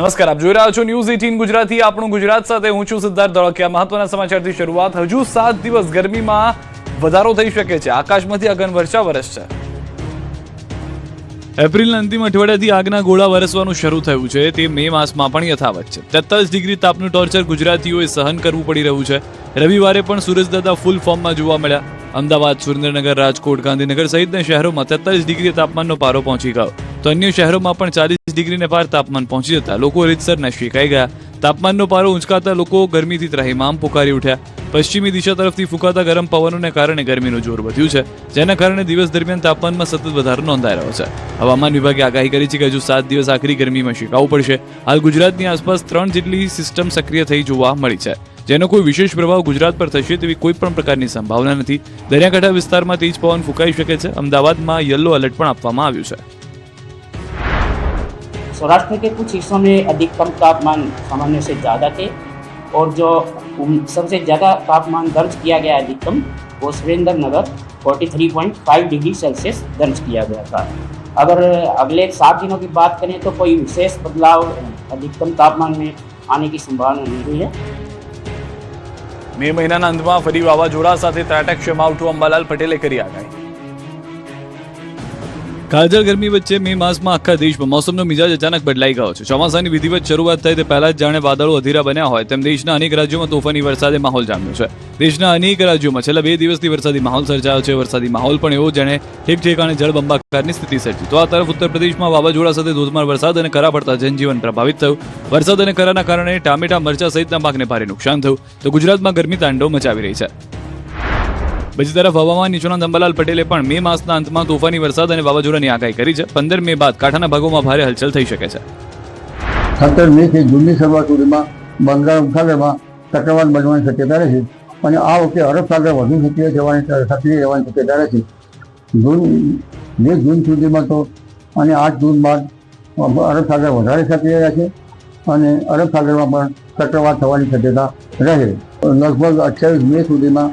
નમસ્કાર, આપ જોઈ રહ્યા છો ન્યૂઝ 18 ગુજરાતી. આપણું ગુજરાત સાથે હું છું સિદ્ધાર્થ ધોળકિયા. મહત્વના સમાચારથી શરૂઆત. હજુ 7 દિવસ ગરમીમાં વધારો થઈ શકે છે. આકાશમાંથી અગનવર્ષા વરસશે. એપ્રિલના અંતિમ અઠવાડિયાથી આગના ગોળા વરસવાનું શરૂ થયું છે. તે મે માસમાં પણ યથાવત છે. 43 ડિગ્રી તાપનું ટોર્ચર ગુજરાતીઓએ સહન કરવું પડી રહ્યું છે. રવિવારે પણ સૂરજદાદા ફૂલ ફોર્મમાં જોવા મળ્યા. અમદાવાદ, સુરેન્દ્રનગર, રાજકોટ, ગાંધીનગર સહિતના શહેરોમાં 43 ડિગ્રી તાપમાનનો પારો પહોંચી ગયો. તો અન્ય શહેરોમાં પણ 40 ડિગ્રીને પાર તાપમાન પહોંચી જતા લોકો રીતસરના શેકાઈ ગયા. તાપમાનનો પારો ઊંચકાતા લોકો ગરમીથી ત્રાહિમામ પુકારી ઉઠ્યા. પશ્ચિમી દિશા તરફથી ફૂંકાતા ગરમ પવનોને કારણે ગરમીનું જોર વધ્યું છે, જેના કારણે દિવસ દરમિયાન તાપમાનમાં સતત વધારો નોંધાઈ રહ્યો છે. હવામાન વિભાગે આગાહી કરી છે કે હજુ 7 દિવસ આખરી ગરમીમાં શેકાવવું પડશે. હાલ ગુજરાતની આસપાસ 3 જેટલી સિસ્ટમ સક્રિય થઈ જોવા મળી છે, જેનો કોઈ વિશેષ પ્રભાવ ગુજરાત પર થશે તેવી કોઈ પણ પ્રકારની સંભાવના નથી. દરિયાકાંઠા વિસ્તારમાં તેજ પવન ફૂંકાઈ શકે છે. અમદાવાદમાં યલો એલર્ટ પણ આપવામાં આવ્યું છે. सौराष्ट्र के कुछ हिस्सों में अधिकतम तापमान सामान्य से ज़्यादा थे और जो सबसे ज़्यादा तापमान दर्ज किया गया अधिकतम वो सुरेंद्र नगर 43.5 डिग्री सेल्सियस दर्ज किया गया था. अगर अगले 7 दिनों की बात करें तो कोई विशेष बदलाव अधिकतम तापमान में आने की संभावना नहीं है. મે મહિનાના અંતમાં ફરી વાવાઝોડા સાથે ત્રાટકશે. માવઠું અંબાલાલ પટેલે કરી આગાહી. કાળઝાળ ગરમી વચ્ચે મે માસમાં આખા દેશમાં મોસમનો મિજાજ અચાનક બદલાઈ ગયો છે. ચોમાસાની વિધિવત શરૂઆત થાય તે પહેલા જ જાણે વાદળો અધીરા બન્યા હોય તેમ દેશના અનેક રાજ્યોમાં તોફાની વરસાદે માહોલ જામ્યો છે. દેશના અનેક રાજ્યોમાં છેલ્લા 2 દિવસથી વરસાદી માહોલ સર્જાયો છે. વરસાદી માહોલ પણ એવો જાણે ઠેક ઠેકાણે જળબંબાકારની સ્થિતિ સર્જી. તો આ તરફ ઉત્તર પ્રદેશમાં વાવાઝોડા સાથે ધોધમાર વરસાદ અને કરા પડતા જનજીવન પ્રભાવિત થયું. વરસાદ અને કરાના કારણે ટામેટા, મરચા સહિતના પાકને ભારે નુકસાન થયું. તો ગુજરાતમાં ગરમી તાંડવ મચાવી રહી છે. બીજી તરફ હવામાન નિષ્ણાત અંબાલાલ પટેલે પણ મે માસના અંતમાં તોફાની વરસાદ અને વાવાઝોડાની આગાહી કરી છે. 15 મે બાદ કાંઠાના ભાગોમાં ભારે હલચલ થઈ શકે છે. 17 મે થી જૂનની શરૂઆત સુધીમાં બંગાળ ઉપસાગરમાં ચક્રવાત બનવાની શક્યતા રહેશે અને આ વખતે અરબ સાગર વધુ સક્રિય રહેવાની શક્યતા રહેશે. જૂન સુધીમાં તો અને 8 જૂન બાદ અરબ સાગર વધારે સક્રિય રહેશે અને અરબ સાગરમાં પણ ચક્રવાત થવાની શક્યતા રહે. લગભગ 28 મે સુધીમાં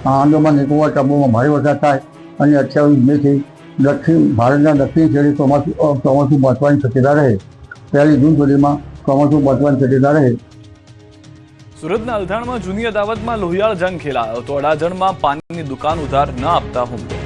આંદામાન નિકોબાર ટાપુઓમાં ભારે વરસાદ થાય અને 28 મેથી ભારતના દક્ષિણ છેડે ચોમાસું પહોંચવાની શક્યતા રહે. 1 જૂન સુધીમાં ચોમાસું પહોંચવાની શક્યતા રહે. સુરતના અલથાણમાં જૂની અદાવતમાં લોહિયાળ જંગ ખેલાયો તો અડાજણમાં પાણીની દુકાન ઉધાર ન આપતા હુમલો.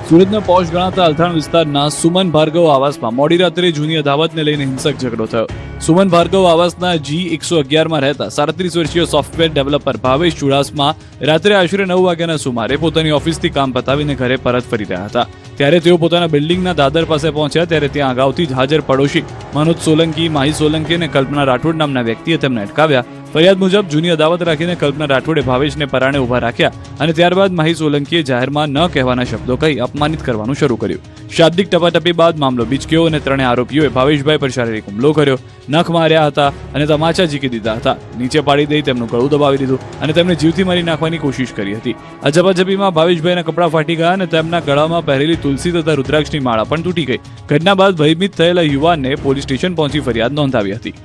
સુરતના પોશ ગણાતા અલથાણ વિસ્તારના સુમન ભાર્ગવ આવાસમાં મોડી રાત્રે જૂની અદાવતને લઈને હિંસક ઝઘડો થયો. સુમન ભાર્ગવ આવાસના G111 માં રહેતા 37 વર્ષીય સોફ્ટવેર ડેવલપર ભાવેશ ચુડાસમા રાત્રે આશરે 9 વાગ્યાના સુમારે પોતાની ઓફિસથી કામ પતાવીને ઘરે પરત ફરી રહ્યા હતા. ત્યારે તેઓ પોતાના બિલ્ડિંગના દાદર પાસે પહોંચ્યા ત્યારે ત્યાં અગાઉથી જ હાજર પડોશી મનોજ સોલંકી, માહી સોલંકી અને કલ્પના રાઠોડ નામના વ્યક્તિએ તેમને અટકાવ્યા. ફરિયાદ મુજબ જૂની અદાવત રાખીને કલ્પના રાઠોડે ભાવેશને પરાણે ઉભા રાખ્યા અને ત્યારબાદ માહી સોલંકીએ જાહેરમાં ન કહેવાના શબ્દો કહી અપમાનિત કરવાનું શરૂ કર્યું. શાબ્દિક ટપાટપી બાદ મામલો બીચક્યો અને ત્રણેય આરોપીઓએ ભાવેશભાઈ પર શારીરિક હુમલો કર્યો, નખ માર્યા હતા અને તમાચા ઝીકી દીધા હતા. નીચે પાડી દઈ તેમનું ગળું દબાવી દીધું અને તેમને જીવથી મારી નાખવાની કોશિશ કરી હતી. આ ઝપાઝપીમાં ભાવેશભાઈના કપડાં ફાટી ગયા અને તેમના ગળામાં પહેરેલી તુલસી તથા રુદ્રાક્ષની માળા પણ તૂટી ગઈ. ઘટના બાદ ભયભીત થયેલા યુવાનને પોલીસ સ્ટેશન પહોંચી ફરિયાદ નોંધાવી હતી.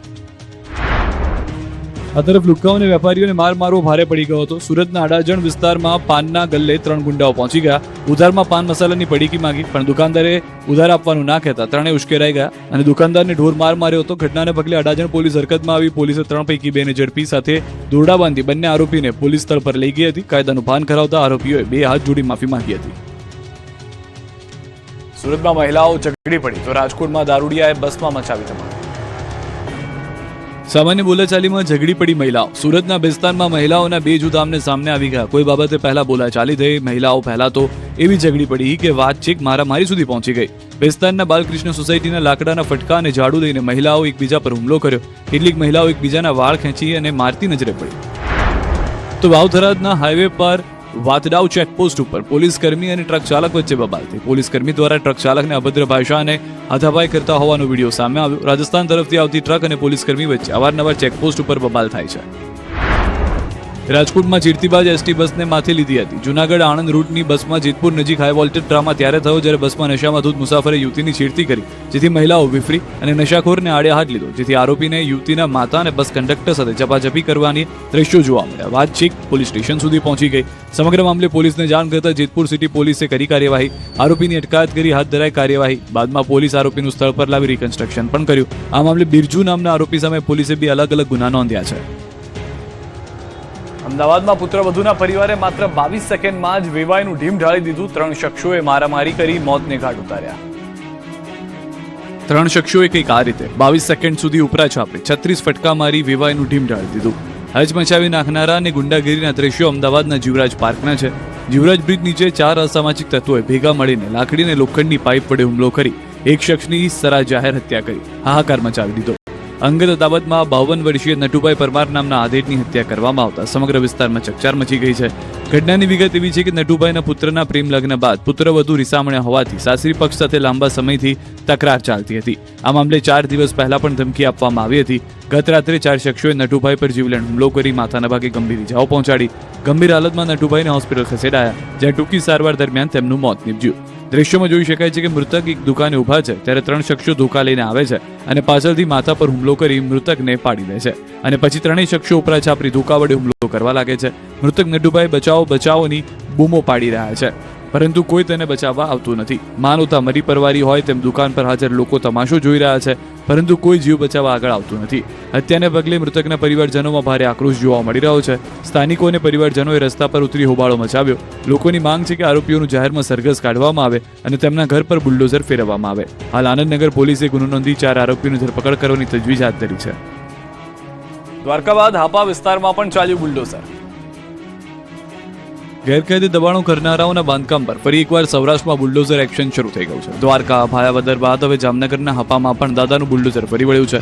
આ તરફ લુક્કાઓ અને વેપારીઓને માર મારવો ભારે પડી ગયો હતો. સુરતના અડાજણ વિસ્તારમાં પાનના ગલ્લે 3 ગુંડાઓ પહોંચી ગયા. ઉધારમાં પાન મસાલાની પડીકી માંગી પણ દુકાનદારે ઉધાર આપવાનું ના કહેતા ત્રણેય ઉશ્કેરાઈ ગયા અને દુકાનદારને ઢોર માર માર્યો હતો. ઘટનાને પગલે અડાજણ પોલીસ હરકતમાં આવી. પોલીસે 3 પૈકી 2ને ઝડપી સાથે દોરડા બાંધી બંને આરોપીને પોલીસ સ્થળ પર લઈ ગઈ હતી. કાયદાનું ભાન કરાવતા આરોપીઓએ 2 હાથ જોડી માફી માંગી હતી. સુરતમાં મહિલાઓ ઝઘડી પડી તો રાજકોટમાં દારૂડિયાએ બસમાં મચાવી ધમાલ. સામાન્ય બોલાચાલીમાં ઝઘડી પડી મહિલાઓ. સુરતના બેસ્તાનમાં મહિલાઓના 2 જૂથ આમને સામને આવી ગયા. કોઈ બાબતે પહેલા બોલાચાલી થઈ. મહિલાઓ પહેલા તો એવી ઝઘડી પડી કે વાત છેક મારામારી સુધી પહોંચી ગઈ. બેસ્તાનના બાલકૃષ્ણ સોસાયટીના લાકડાના ફટકા અને ઝાડુ લઈને મહિલાઓ એકબીજા પર હુમલો કર્યો. કેટલીક મહિલાઓ એકબીજાના વાળ ખેંચી અને મારતી નજરે પડી. તો વાવથરાદના હાઈવે પર વાતડાવ ચેકપોસ્ટ ઉપર પોલીસ કર્મી અને ટ્રક ચાલક વચ્ચે બબાલ થઈ. પોલીસ કર્મી દ્વારા ટ્રક ચાલકને અભદ્ર ભાષા અને હાથાપાઈ કરતા હોવાનો વિડીયો સામે આવ્યો. રાજસ્થાન તરફથી આવતી ટ્રક અને પોલીસ કર્મી વચ્ચે અવારનવાર ચેકપોસ્ટ ઉપર બબાલ થાય છે. રાજકોટમાં ચીરતીબાજ એસટી બસને માથે લીધી હતી. જૂનાગઢ આણંદ રૂટની બસમાં જેતપુર નજીક હાઈ વોલ્ટેજ ડ્રામા ત્યારે થયો જ્યારે બસમાં નશામાં ધૂત મુસાફરે યુવતીની છેડતી કરી, જેથી મહિલાઓ વિફરી અને નશાખોરને આડે હાથ લીધો, જેથી આરોપીને યુવતીના માતા અને બસ કંડક્ટર સાથે ઝપાઝપી કરવાની દ્રશ્યો જોવા મળ્યા. વાત છેક પોલીસ સ્ટેશન સુધી પહોંચી ગઈ. સમગ્ર મામલે પોલીસને જાણ કરતા જેતપુર સિટી પોલીસે કરી કાર્યવાહી. આરોપીની અટકાયત કરી હાથ ધરાઈ કાર્યવાહી. બાદમાં પોલીસ આરોપીનું સ્થળ પર લાવી રિકન્સ્ટ્રક્શન પણ કર્યું. આ મામલે બિરજુ નામના આરોપી સામે પોલીસે 2 અલગ અલગ ગુના નોંધ્યા છે. અમદાવાદમાં પુત્રવધૂના પરિવારે માત્ર 22 સેકન્ડમાં જ વેવાઈનું ઢીમ ઢાળી દીધું. 3 શખ્સોએ મારામારી કરી મોતને ઘાટ ઉતાર્યા. 3 શખ્સોએ કંઈક આ રીતે 22 સેકન્ડ સુધી ઉપરા છાપરે 36 ફટકા મારી વેવાઈનું ઢીમ ઢાળી દીધું. હચમચાવી નાખનારા અને ગુંડાગીરીના દ્રશ્યો અમદાવાદના જીવરાજ પાર્કના છે. જીવરાજ બ્રિજ નીચે 4 અસામાજિક તત્વોએ ભેગા મળીને લાકડી અને લોખંડની પાઇપ વડે હુમલો કરી એક શખ્સની સરા જાહેર હત્યા કરી હાહાકાર મચાવી દીધો. અંગત અદાવતમાં 52 વર્ષીય નટુભાઈ પરમાર નામના આધેડની હત્યા કરવામાં આવતા સમગ્ર વિસ્તારમાં ચકચાર મચી ગઈ છે. ઘટનાની વિગત એવી છે કે નટુભાઈના પુત્રના પ્રેમ લગ્ન બાદ પુત્રવધુ રીસામણ્યા હોવાથી સાસરી પક્ષ સાથે લાંબા સમયથી તકરાર ચાલતી હતી. આ મામલે 4 દિવસ પહેલા પણ ધમકી આપવામાં આવી હતી. ગત રાત્રે 4 શખ્સોએ નટુભાઈ પર જીવલેણ હુમલો કરી માથાના ભાગે ગંભીર ઇજાઓ પહોંચાડી. ગંભીર હાલતમાં નટુભાઈને હોસ્પિટલ ખસેડાયા, જ્યાં ટૂંકી સારવાર દરમિયાન તેમનું મોત નીપજ્યું. દ્રશ્યોમાં જોઈ શકાય છે કે મૃતક એક દુકાને ઊભા છે ત્યારે 3 શખ્સો ધોકા લઈને આવે છે અને પાછળથી માથા પર હુમલો કરી મૃતકને પાડી દે છે અને પછી 3 શખ્સો ઉપરા છાપરી ધોકા વડે હુમલો કરવા લાગે છે. મૃતક નટુભાઈ બચાવો બચાવોની બૂમો પાડી રહ્યા છે, પરંતુ કોઈ તેને બચાવવા આવતું નથી. માનવતા મરી પરવારી હોય તેમ દુકાન પર હાજર લોકો તમાશો જોઈ રહ્યા છે, પરંતુ કોઈ જીવ બચાવવા આગળ આવતું નથી. હત્યાને પગલે મૃતકના પરિવારજનોમાં ભારે આક્રોશ જોવા મળી રહ્યો છે. સ્થાનિકો અને પરિવારજનોએ રસ્તા પર ઉતરી હોબાળો મચાવ્યો. લોકોની માંગ છે કે આરોપીઓનું જાહેરમાં સરઘસ કાઢવામાં આવે અને તેમના ઘર પર બુલડોઝર ફેરવવામાં આવે. હાલ આનંદનગર પોલીસે ગુનો નોંધી 4 આરોપીઓની ધરપકડ કરવાની તજવીજ હાથ ધરી છે. દ્વારકા બાદ હાપા વિસ્તારમાં પણ ચાલ્યું બુલડોઝર. ગેરકાયદે દબાણો કરનારાઓના બાંધકામ પર ફરી એકવાર સૌરાષ્ટ્રમાં બુલડોઝર એક્શન શરૂ થઈ ગયું છે. દ્વારકા ભાયાવદર બાદ હવે જામનગરના હાપામાં પણ દાદાનું બુલડોઝર ફરી વળ્યું છે.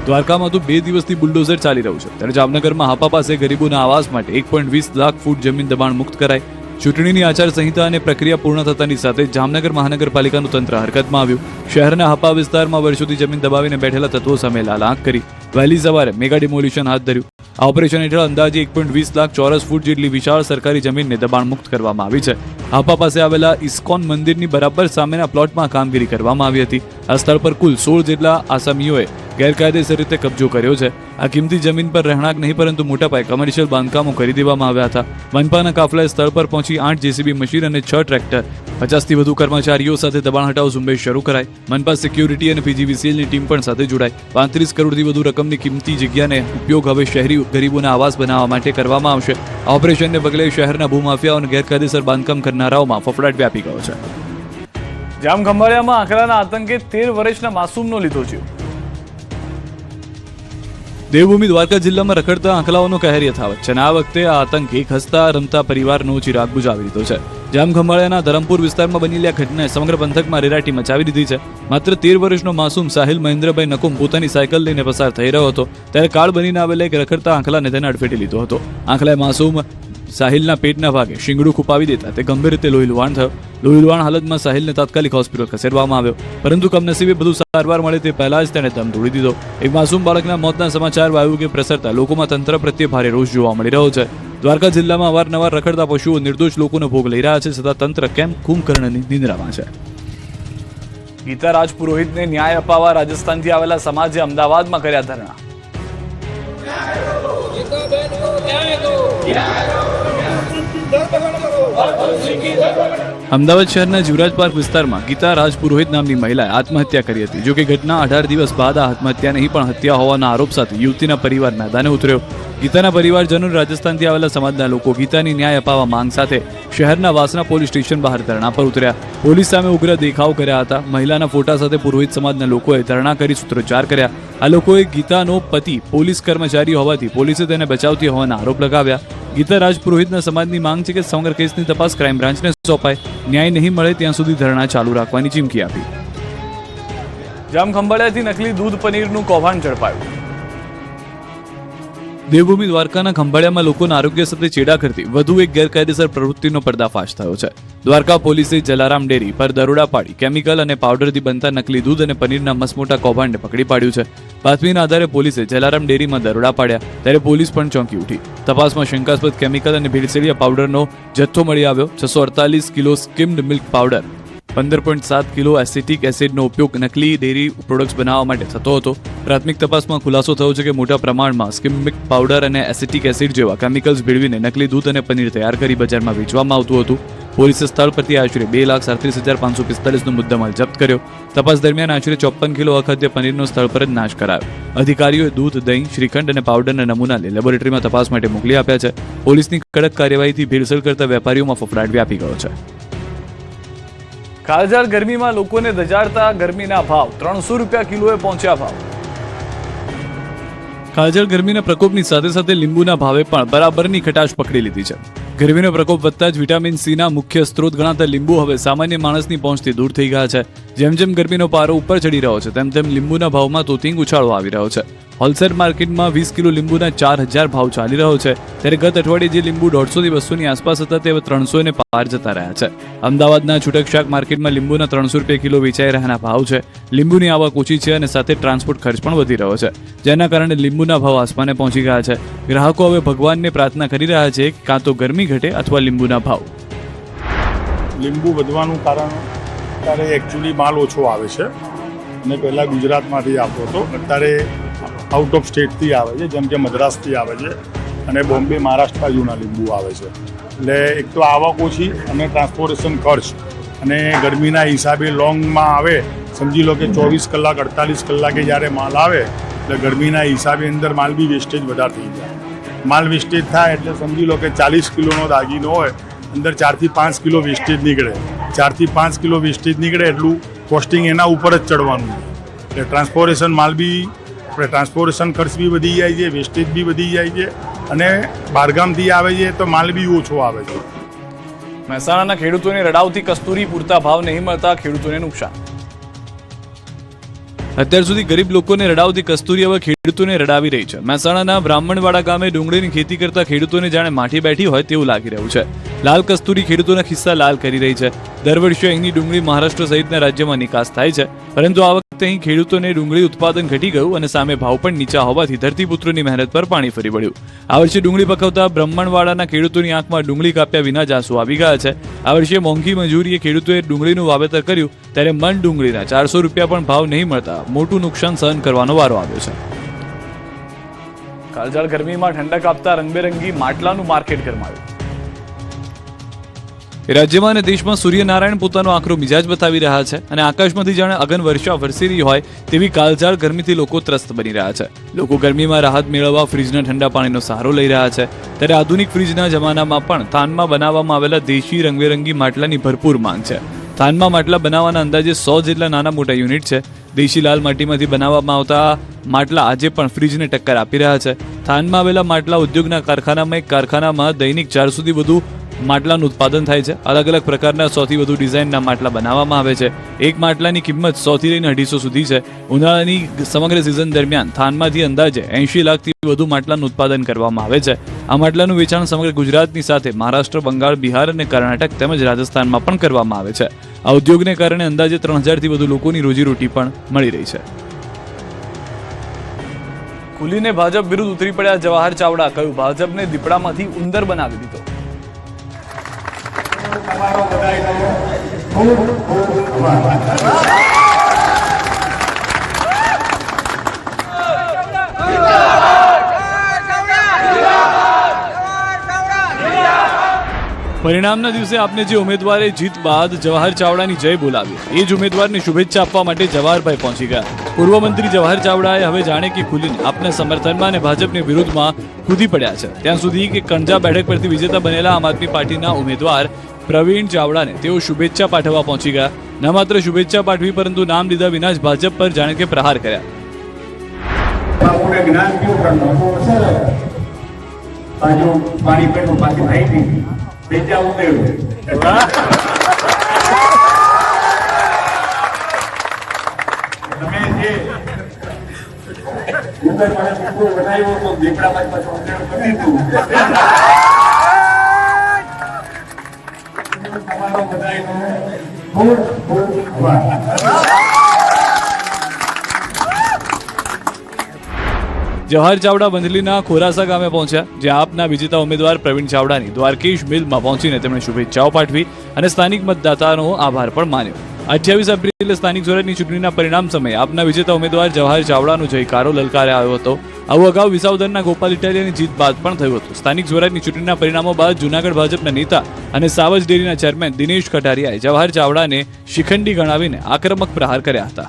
દ્વારકામાં તો 2 દિવસથી બુલડોઝર ચાલી રહ્યું છે, ત્યારે જામનગરમાં હાપા પાસે ગરીબોના આવાસ માટે 1.20 લાખ ફૂટ જમીન દબાણ મુક્ત કરાઈ. ચૂંટણીની આચારસંહિતા અને પ્રક્રિયા પૂર્ણ થતાની સાથે જામનગર મહાનગરપાલિકાનું તંત્ર હરકતમાં આવ્યું. શહેરના હાપા વિસ્તારમાં વર્ષોથી જમીન દબાવીને બેઠેલા તત્વો સામે લાલ આંખ કરી વહેલી સવારે મેગા ડિમોલિશન હાથ ધર્યું. આ ઓપરેશન હેઠળ અંદાજે 1.20 લાખ ચોરસ ફૂટ જેટલી વિશાળ સરકારી જમીનને દબાણ મુક્ત કરવામાં આવી છે. હાપા પાસે આવેલા ઇસ્કોન મંદિરની બરાબર સામેના પ્લોટમાં કામગીરી કરવામાં આવી હતી. આ સ્થળ પર કુલ 16 જેટલા આસામીઓએ ગેરકાયદેસર રીતે કબજો કર્યો છે. આ કિંમતી જમીન પર રહેણાંક નહીં પરંતુ મોટા પાયે કમર્શિયલ બાંધકામો કરી દેવામાં આવ્યા હતા. મનપાના કાફલાએ સ્થળ પર પહોંચી 8 જેસીબી મશીન અને 6 ટ્રેક્ટર 50થી વધુ કર્મચારીઓ સાથે દબાણ હટાવ ઝુંબેશ શરૂ કરાઈ. મનપા સિક્યુરિટી અને પીજીવીસીએલની ટીમ પણ સાથે જોડાઈ. 35 કરોડથી વધુ રકમની કિંમતી જગ્યાને ઉપયોગ હવે શહેરી ગરીબોના આવાસ બનાવવા માટે કરવામાં આવશે. આ ઓપરેશનને પગલે શહેરના ભૂમાફિયાઓ અને ગેરકાયદેસર બાંધકામ કરનારાઓમાં ફફડાટ વ્યાપી ગયો છે. જામખંભાળિયામાં આંકડાના આતંકે 13 વર્ષના માસૂમનો લીધો જીવ. દેવભૂમિ દ્વારકા જિલ્લામાં રખડતા આંકલાઓનો કહેર યથાવત છે અને આ વખતે આ આતંક એક હસતા રમતા પરિવારનો ચિરાગ બુઝાવી દીધો છે. જામખંભાળિયાના ધરમપુર વિસ્તારમાં બનેલી આ ઘટનાએ સમગ્ર પંથકમાં રેરાટી મચાવી દીધી છે. માત્ર 13 વર્ષનો માસૂમ સાહિલ મહેન્દ્રભાઈ નકુમ પોતાની સાયકલ લઈને પસાર થઈ રહ્યો હતો ત્યારે કાળ બનીને આવેલા એક રખડતા આંકલાને તેને અડફેટી લીધો હતો. આંકલાએ માસૂમ સાહિલના પેટના ભાગે શીંગડું ખૂપાવી દેતા તે ગંભીર રીતે લોહીલુહાણ થયો. લોહીલુહાણ હાલતમાં સાહિલને તાત્કાલિક હોસ્પિટલ ખસેડવામાં આવ્યો, પરંતુ કમનસીબે બધું સારવાર મળે તે પહેલા જ તેણે દમ તોડી દીધો. એક માસૂમ બાળકના મોતના સમાચાર વાયુવેગે પ્રસરતા લોકોમાં તંત્ર પ્રત્યે ભારે રોષ જોવા મળી રહ્યો છે. દ્વારકા જિલ્લામાં અવારનવાર રખડતા પશુઓ નિર્દોષ લોકોનો ભોગ લઈ રહ્યા છે, છતાં તંત્ર કેમ કુંભકર્ણની નિંદ્રામાં છે. ગીતા રાજ પુરોહિતને ન્યાય અપાવવા રાજસ્થાનથી આવેલા સમાજે અમદાવાદમાં કર્યા ધરણા. અમદાવાદ શહેરના જીવરાજ પાર્ક વિસ્તારમાં ગીતા રાજ પુરોહિત નામની મહિલાએ આત્મહત્યા કરી હતી. જોકે ઘટના 18 દિવસ બાદ આ આત્મહત્યા નહીં પણ હત્યા હોવાના આરોપ સાથે યુવતીના પરિવાર મેદાને ઉતર્યો. ગીતાના પરિવારજનો રાજસ્થાનથી આવેલા સમાજના લોકો ગીતાની ન્યાય અપાવવા માંગ સાથે શહેરના વાસણા પોલીસ સ્ટેશન બહાર ધરણા પર ઉતર્યા. પોલીસ સામે ઉગ્ર દેખાવ કર્યા હતા. મહિલાના ફોટા સાથે પુરોહિત સમાજના લોકોએ ધરણા કરી સૂત્રોચ્ચાર કર્યા. આ લોકોએ ગીતાનો પતિ પોલીસ કર્મચારી હોવાથી પોલીસે તેને બચાવતી હોવાના આરોપ લગાવ્યા. ગીતા રાજ પુરોહિતના સમાજની માંગ છે કે સમગ્ર કેસની તપાસ ક્રાઇમ બ્રાન્ચને સોંપાય. ન્યાય નહીં મળે ત્યાં સુધી ધરણા ચાલુ રાખવાની ચીમકી આપી. જામખંભાળિયાથી નકલી દૂધ પનીરનું કૌભાંડ ઝડપાયું. દેવભૂમિ દ્વારકાના ખંભાળિયામાં લોકોના આરોગ્ય સાથે ચેડા કરતી વધુ એક ગેરકાયદેસર પ્રવૃત્તિનો પર્દાફાશ થયો છે. દ્વારકા પોલીસે જલારામ ડેરી પર દરોડા પાડી કેમિકલ અને પાવડરથી બનતા નકલી દૂધ અને પનીરના મસમોટા કૌભાંડને પકડી પાડ્યું છે. બાતમીના આધારે પોલીસે જલારામ ડેરીમાં દરોડા પાડ્યા ત્યારે પોલીસ પણ ચોંકી ઉઠી. તપાસમાં શંકાસ્પદ કેમિકલ અને ભેળસેળિયા પાવડરનો જથ્થો મળી આવ્યો. 648 kilo skimmed milk powder, 15.7 kilo acetic એસિડનો ઉપયોગ નકલી ડેરી પ્રોડક્ટ્સ બનાવવા માટે થતો હતો. પ્રાથમિક તપાસમાં ખુલાસો થયો છે કે મોટા પ્રમાણમાં સ્કિમ મિલ્ક પાવડર અને એસિટિક એસિડ જેવા કેમિકલ્સ ભેળવીને નકલી દૂધ અને પનીર તૈયાર કરી બજારમાં વેચવામાં આવતું હતું. પોલીસે સ્થળ પરથી આશરે 2,37,545નો મુદ્દામાલ જપ્ત કર્યો. તપાસ દરમિયાન આશરે 54 કિલો અખાદ્ય પનીરનો સ્થળ પર જ નાશ કરાયો. અધિકારીઓએ દૂધ, દહીં, શ્રીખંડ અને પાવડરના નમૂના લઈ લેબોરેટરીમાં તપાસ માટે મોકલી આપ્યા છે. પોલીસની કડક કાર્યવાહીથી ભેળસેળ કરતા વેપારીઓમાં ફફડાટ વ્યાપી ગયો છે. કાળઝાળ ગરમીમાં લોકોને દજાડતા ગરમીના ભાવ, 300 રૂપિયા કિલોએ પહોંચ્યા ભાવ. કાળઝાળ ગરમીના પ્રકોપની સાથે સાથે લીંબુના ભાવે પણ બરાબરની ખટાશ પકડી લીધી છે. ગરમીનો પ્રકોપ વધતા જ વિટામિન સીના મુખ્ય સ્ત્રોત ગણાતા લીંબુ હવે સામાન્ય માણસની પહોંચથી દૂર થઈ ગયા છે. જેમ જેમ ગરમીનો પારો ઉપર ચડી રહ્યો છે તેમ તેમ લીંબુના ભાવમાં તોતિંગ ઉછાળો આવી રહ્યો છે. હોલસેલ માર્કેટમાં 20 કિલો લીંબુના 4,000 ભાવ ચાલી રહ્યો છે ત્યારે ગત અઠવાડિયે જે લીંબુ 150 થી 200ની આસપાસ હતા તે 300 ને પાર જતા રહ્યા છે. અમદાવાદના છૂટક શાક માર્કેટમાં લીંબુના 300 રૂપિયા કિલો વેચાઈ રહ્યાના ભાવ છે. લીંબુની આવક ઓછી છે અને સાથે ટ્રાન્સપોર્ટ ખર્ચ પણ વધી રહ્યો છે, જેના કારણે લીંબુના ભાવ આસમાને પહોંચી ગયા છે. ગ્રાહકો હવે ભગવાનને પ્રાર્થના કરી રહ્યા છે કે કાં તો ગરમી ઘટે અથવા લીંબુના ભાવ. લીંબુ વધવાનું કારણ અત્યારે એકચ્યુઅલી માલ ઓછો આવે છે અને પહેલાં ગુજરાતમાંથી આવતો હતો, અત્યારે આઉટ ઓફ સ્ટેટથી આવે છે, જેમ કે મદ્રાસથી આવે છે અને બોમ્બે, મહારાષ્ટ્ર બાજુના લીંબુ આવે છે. એટલે એક તો આવક ઓછી અને ટ્રાન્સપોર્ટેશન ખર્ચ અને ગરમીના હિસાબે લોંગમાં આવે, સમજી લો કે 24 કલાક 48 કલાકે જ્યારે માલ આવે એટલે ગરમીના હિસાબે અંદર માલ બી વેસ્ટેજ વધારે થઈ જાય. માલ વેસ્ટેજ થાય એટલે સમજી લો કે 40 કિલોનો દાગીનો હોય, અંદર 4 થી 5 કિલો વેસ્ટેજ નીકળે. 4 થી 5 કિલો વેસ્ટેજ નીકળે એટલું કોસ્ટિંગ એના ઉપર જ ચડવાનું. એટલે ટ્રાન્સપોર્ટેશન માલ બી ટ્રાન્સપોર્ટેશન ખર્ચ બી વધી જાય છે, વેસ્ટેજ બી વધી જાય છે અને બહારગામથી આવે છે તો માલ બી ઓછો આવે છે. મહેસાણાના ખેડૂતોને રડાવતી કસ્તુરી પૂરતા ભાવ નહીં મળતા ખેડૂતોને નુકસાન. અત્યાર સુધી ગરીબ લોકોને રડાવતી કસ્તુરી હવે ખેડૂતોને રડાવી રહી છે. મહેસાણાના બ્રાહ્મણવાડા ગામે ડુંગળીની ખેતી કરતા ખેડૂતોને જાણે માઠી બેઠી હોય તેવું લાગી રહ્યું છે. લાલ કસ્તુરી ખેડૂતોના ખિસ્સા લાલ કરી રહી છે. દર વર્ષે અહીંની ડુંગળી મહારાષ્ટ્ર સહિતના રાજ્યમાં નિકાસ થાય છે, પરંતુ આ વખતે અહીં ખેડૂતોને ડુંગળી ઉત્પાદન ઘટી ગયું અને સામે ભાવ પણ નીચા હોવાથી ધરતીપુત્રોની મહેનત પર પાણી ફરી વળ્યું. આ વર્ષે ડુંગળી પકવતા બ્રાહ્મણવાડાના ખેડૂતોની આંખમાં ડુંગળી કાપ્યા વિના જ આંસુ આવી ગયા છે. આ વર્ષે મોંઘી મજૂરીએ ખેડૂતોએ ડુંગળીનું વાવેતર કર્યું ત્યારે મણ ડુંગળીના 400 રૂપિયા પણ ભાવ નહીં મળતા મોટું નુકસાન સહન કરવાનો વારો આવ્યો છે. કાળઝાળ ગરમીમાં ઠંડક આપતા રંગબેરંગી માટલાનું માર્કેટ ગરમાયું. રાજ્યમાં અને દેશમાં સૂર્યનારાયણ પોતાનો આકરો મિજાજ બતાવી રહ્યા છે અને આકાશમાંથી જાણે અગન વર્ષા વરસી રહી હોય તેવી કાળઝાળ ગરમીથી લોકો ત્રસ્ત બની રહ્યા છે. લોકો ગરમીમાં રાહત મેળવવા ફ્રીજના ઠંડા પાણીનો સહારો લઈ રહ્યા છે ત્યારે આધુનિક ફ્રીજના જમાનામાં પણ થાનમાં બનાવવામાં આવેલા દેશી રંગબેરંગી માટલાની ભરપૂર માંગ છે. થાનમાં માટલા બનાવવાના અંદાજે 100 જેટલા નાના મોટા યુનિટ છે. દેશી લાલ માટીમાંથી બનાવવામાં આવતા માટલા આજે પણ ફ્રીજને ટક્કર આપી રહ્યા છે. થાનમાં આવેલા માટલા ઉદ્યોગના કારખાનામાં એક કારખાનામાં દૈનિક 400 થી વધુ માટલાનું ઉત્પાદન થાય છે. અલગ અલગ પ્રકારના 100 થી વધુ ડિઝાઇનના માટલા બનાવવામાં આવે છે. એક માટલાની કિંમત 100 થી લઈને 250 સુધી છે. ઉનાળાની સમગ્ર સિઝન દરમિયાન થાનમાંથી અંદાજે 80 લાખથી વધુ માટલાનું ઉત્પાદન કરવામાં આવે છે. આ માટલાનું વેચાણ સમગ્ર ગુજરાતની સાથે મહારાષ્ટ્ર, બંગાળ, બિહાર અને કર્ણાટક તેમજ રાજસ્થાનમાં પણ કરવામાં આવે છે. આ ઉદ્યોગને કારણે અંદાજે 3000 થી વધુ લોકોની રોજીરોટી પણ મળી રહી છે. ખુલીને ભાજપ વિરુદ્ધ ઉતરી પડ્યા જવાહર ચાવડા, કહ્યું ભાજપને દીપડામાંથી ઉંદર બનાવી દીધો. પરિણામના દિવસે આપને જે ઉમેદવારે જીત બાદ જવાહર ચાવડાની જય બોલાવી એ જ ઉમેદવારને શુભેચ્છા આપવા માટે જવાહરભાઈ પહોંચી ગયા. પૂર્વ મંત્રી જવાહર ચાવડાએ હવે જાણે કે ખુલીને આપના સમર્થનમાં અને ભાજપની વિરુદ્ધમાં કૂદી પડ્યા છે. ત્યાં સુધી કે કણજા બેઠક પરથી વિજેતા બનેલા આમ આદમી પાર્ટીના ઉમેદવાર પ્રવીણ ચાવડાને તેઓ શુભેચ્છા પાઠવવા પહોંચી ગયા. ન માત્ર શુભેચ્છા પાઠવી પરંતુ નામ લીધા વિના જ ભાજપ પર જાણે કે પ્રહાર કર્યા. જવાહર ચાવડા બંધલીના ખોરાસા ગામે પહોંચ્યા, જ્યાં આપના વિજેતા ઉમેદવાર પ્રવીણ ચાવડાની દ્વારકેશ મિલમાં પહોંચીને તેમણે શુભેચ્છાઓ પાઠવી અને સ્થાનિક મતદાતાનો આભાર પણ માન્યો. 28 એપ્રિલે સ્થાનિક સ્વરાજની ચૂંટણીના પરિણામ સમયે આપના વિજેતા ઉમેદવાર જવાહર ચાવડાનો જયકારો લલકારે આવ્યો હતો. આવું અગાઉ વિસાવદરના ગોપાલ ઇટાલિયાની જીત બાદ પણ થયું હતું. સ્થાનિક સ્વરાજની ચૂંટણીના પરિણામો બાદ જૂનાગઢ ભાજપના નેતા અને સાવજ ડેરીના ચેરમેન દિનેશ કટારિયાએ જવાહર ચાવડાને શિખંડી ગણાવીને આક્રમક પ્રહાર કર્યા હતા.